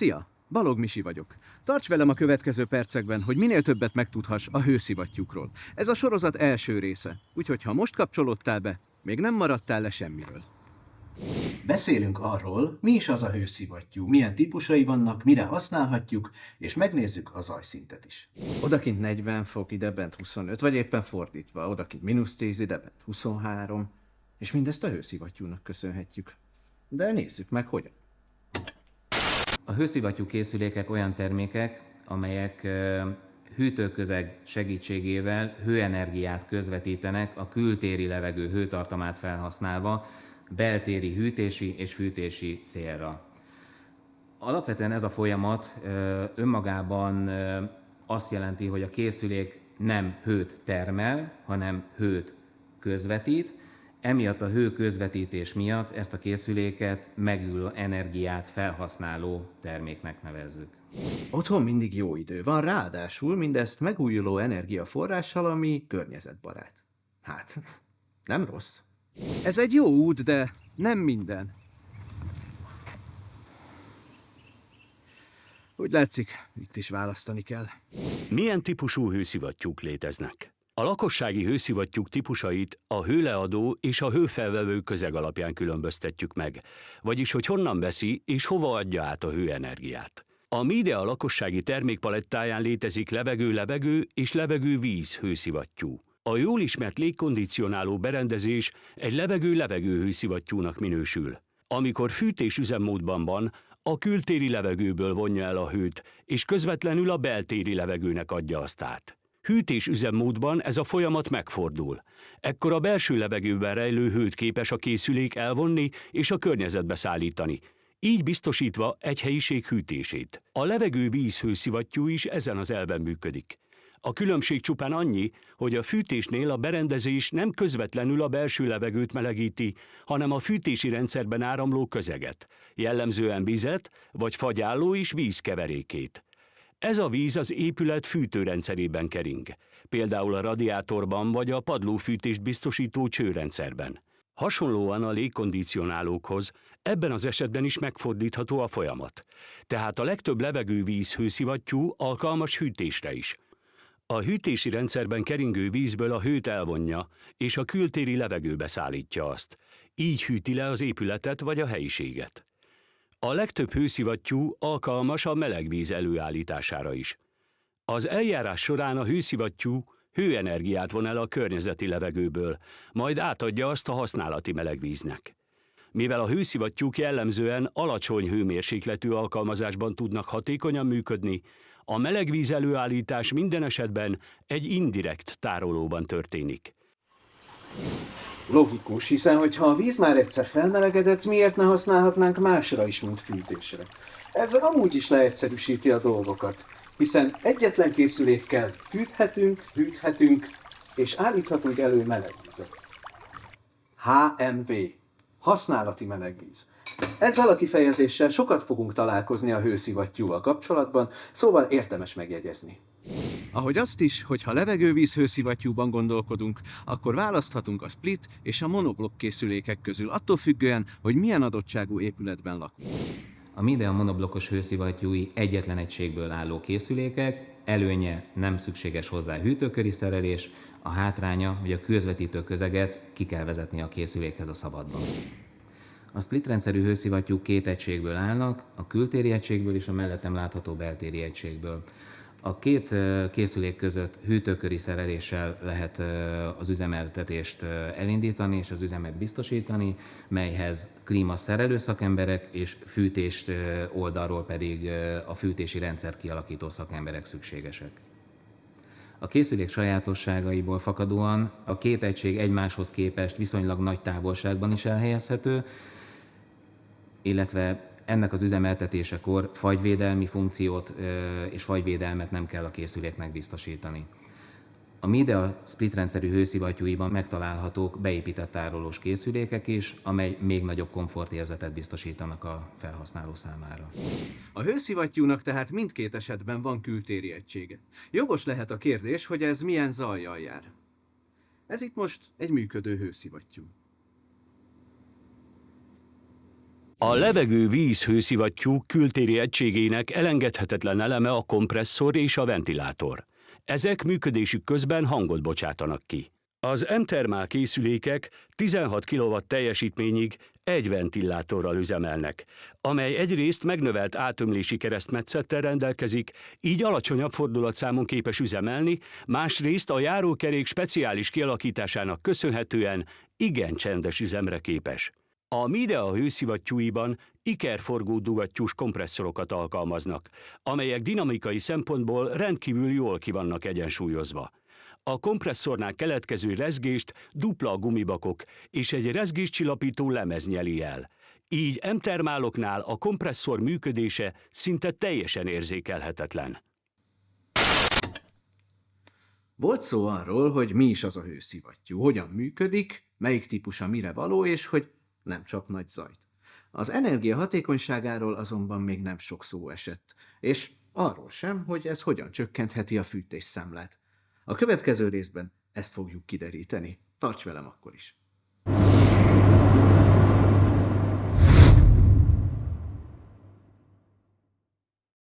Szia! Balog Misi vagyok. Tarts velem a következő percekben, hogy minél többet megtudhass a hőszivattyúkról. Ez a sorozat első része, úgyhogy ha most kapcsolódtál be, még nem maradtál le semmiről. Beszélünk arról, mi is az a hőszivattyú, milyen típusai vannak, mire használhatjuk, és megnézzük a zajszintet is. Odakint 40 fok, idebent 25, vagy éppen fordítva, odakint -10, idebent 23, és mindezt a hőszivattyúnak köszönhetjük. De nézzük meg, hogyan. A hőszivattyú készülékek olyan termékek, amelyek hűtőközeg segítségével hőenergiát közvetítenek a kültéri levegő hőtartamát felhasználva beltéri hűtési és fűtési célra. Alapvetően ez a folyamat önmagában azt jelenti, hogy a készülék nem hőt termel, hanem hőt közvetít. Emiatt a hőközvetítés miatt ezt a készüléket megújuló energiát felhasználó terméknek nevezzük. Otthon mindig jó idő van, ráadásul mindezt megújuló energiaforrással, ami környezetbarát. Hát, nem rossz. Ez egy jó út, de nem minden. Úgy látszik, itt is választani kell. Milyen típusú hőszivattyúk léteznek? A lakossági hőszivattyúk típusait a hőleadó és a hőfelvevő közeg alapján különböztetjük meg, vagyis hogy honnan veszi és hova adja át a hőenergiát. A Midea lakossági termékpalettáján létezik levegő-levegő és levegő-víz hőszivattyú. A jól ismert légkondicionáló berendezés egy levegő-levegő hőszivattyúnak minősül. Amikor fűtés üzemmódban van, a kültéri levegőből vonja el a hőt, és közvetlenül a beltéri levegőnek adja azt át. Hűtés üzemmódban ez a folyamat megfordul. Ekkor a belső levegőben rejlő hőt képes a készülék elvonni és a környezetbe szállítani, így biztosítva egy helyiség hűtését. A levegő-víz hőszivattyú is ezen az elven működik. A különbség csupán annyi, hogy a fűtésnél a berendezés nem közvetlenül a belső levegőt melegíti, hanem a fűtési rendszerben áramló közeget, jellemzően vizet vagy fagyálló és víz keverékét. Ez a víz az épület fűtőrendszerében kering, például a radiátorban vagy a padlófűtést biztosító csőrendszerben. Hasonlóan a légkondicionálókhoz, ebben az esetben is megfordítható a folyamat. Tehát a legtöbb levegő-víz hőszivattyú alkalmas hűtésre is. A hűtési rendszerben keringő vízből a hőt elvonja, és a kültéri levegőbe szállítja azt. Így hűti le az épületet vagy a helyiséget. A legtöbb hőszivattyú alkalmas a meleg víz előállítására is. Az eljárás során a hőszivattyú hőenergiát von el a környezeti levegőből, majd átadja azt a használati melegvíznek. Mivel a hőszivattyúk jellemzően alacsony hőmérsékletű alkalmazásban tudnak hatékonyan működni, a melegvíz előállítás minden esetben egy indirekt tárolóban történik. Logikus, hiszen hogyha a víz már egyszer felmelegedett, miért ne használhatnánk másra is, mint fűtésre? Ez amúgy is leegyszerűsíti a dolgokat, hiszen egyetlen készülékkel fűthetünk, hűthetünk és állíthatunk elő melegvizet. HMV. Használati melegvíz. Ezzel a kifejezéssel sokat fogunk találkozni a hőszivattyúval kapcsolatban, szóval érdemes megjegyezni. Ahogy azt is, hogy ha levegő-víz hőszivattyúban gondolkodunk, akkor választhatunk a split és a monoblokk készülékek közül, attól függően, hogy milyen adottságú épületben lakunk. A Midea monoblokkos hőszivattyúi egyetlen egységből álló készülékek, előnye nem szükséges hozzá hűtőköri szerelés, a hátránya, hogy a közvetítő közeget ki kell vezetni a készülékhez a szabadban. A split rendszerű hőszivattyúk két egységből állnak, a kültéri egységből és a mellettem látható beltéri egységből. A két készülék között hűtőköri szereléssel lehet az üzemeltetést elindítani és az üzemet biztosítani, melyhez klímaszerelő szakemberek és fűtést oldalról pedig a fűtési rendszert kialakító szakemberek szükségesek. A készülék sajátosságaiból fakadóan a két egység egymáshoz képest viszonylag nagy távolságban is elhelyezhető, illetve ennek az üzemeltetésekor fagyvédelmi funkciót és fagyvédelmet nem kell a készüléknek biztosítani. A Midea split rendszerű hőszivattyúiban megtalálhatók beépített tárolós készülékek is, amely még nagyobb komfortérzetet biztosítanak a felhasználó számára. A hőszivattyúnak tehát mindkét esetben van kültéri egysége. Jogos lehet a kérdés, hogy ez milyen zajjal jár. Ez itt most egy működő hőszivattyú. A levegő-víz hőszivattyú kültéri egységének elengedhetetlen eleme a kompresszor és a ventilátor. Ezek működésük közben hangot bocsátanak ki. Az M-termál készülékek 16 kW teljesítményig egy ventilátorral üzemelnek, amely egyrészt megnövelt átömlési keresztmetszettel rendelkezik, így alacsonyabb fordulatszámon képes üzemelni, másrészt a járókerék speciális kialakításának köszönhetően igen csendes üzemre képes. A Midea hőszivattyúiban ikerforgó dugattyús kompresszorokat alkalmaznak, amelyek dinamikai szempontból rendkívül jól ki vannak egyensúlyozva. A kompresszornál keletkező rezgést dupla gumibakok és egy rezgéscsillapító lemez nyeli el. Így M-termáloknál a kompresszor működése szinte teljesen érzékelhetetlen. Volt szó arról, hogy mi is az a hőszivattyú, hogyan működik, melyik típusa mire való, és hogy nem csap nagy zajt. Az energia hatékonyságáról azonban még nem sok szó esett, és arról sem, hogy ez hogyan csökkentheti a fűtésszámlát. A következő részben ezt fogjuk kideríteni. Tarts velem akkor is!